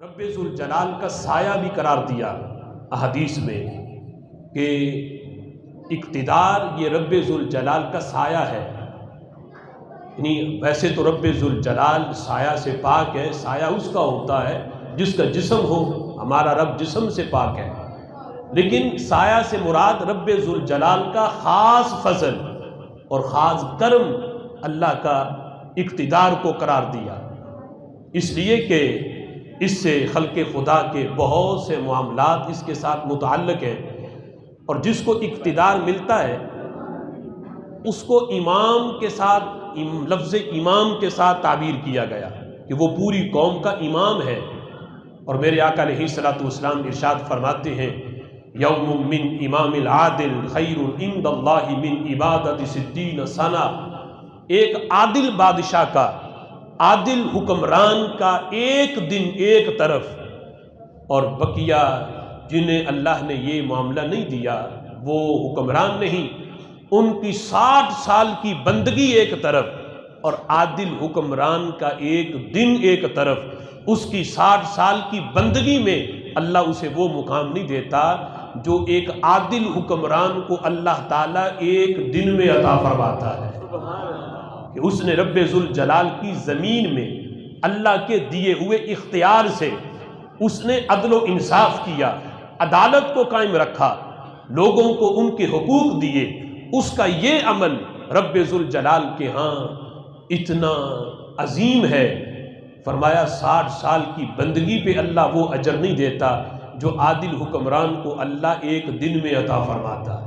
رب ذوالجلال کا سایہ بھی قرار دیا احادیث میں کہ اقتدار یہ رب ذوالجلال کا سایہ ہے. یعنی ویسے تو رب ذوالجلال سایہ سے پاک ہے، سایہ اس کا ہوتا ہے جس کا جسم ہو. ہمارا رب جسم سے پاک ہے، لیکن سایہ سے مراد رب ذوالجلال کا خاص فضل اور خاص کرم اللہ کا اقتدار کو قرار دیا، اس لیے کہ اس سے خلق خدا کے بہت سے معاملات اس کے ساتھ متعلق ہیں. اور جس کو اقتدار ملتا ہے اس کو امام کے ساتھ، لفظ امام کے ساتھ تعبیر کیا گیا کہ وہ پوری قوم کا امام ہے. اور میرے آقا علیہ الصلوۃ والسلام ارشاد فرماتے ہیں یوم من امام العادل خیر عند اللہ من عبادت 60 سنہ. ایک عادل بادشاہ کا، عادل حکمران کا ایک دن ایک طرف، اور بقیہ جنہیں اللہ نے یہ معاملہ نہیں دیا وہ حکمران نہیں، ان کی 60 سال کی بندگی ایک طرف، اور عادل حکمران کا ایک دن ایک طرف. اس کی 60 سال کی بندگی میں اللہ اسے وہ مقام نہیں دیتا جو ایک عادل حکمران کو اللہ تعالیٰ ایک دن میں عطا فرماتا ہے. کہ اس نے رب ذوالجلال کی زمین میں اللہ کے دیے ہوئے اختیار سے اس نے عدل و انصاف کیا، عدالت کو قائم رکھا، لوگوں کو ان کے حقوق دیے. اس کا یہ عمل رب ذوالجلال کے ہاں اتنا عظیم ہے. فرمایا 60 سال کی بندگی پہ اللہ وہ اجر نہیں دیتا جو عادل حکمران کو اللہ ایک دن میں عطا فرماتا ہے.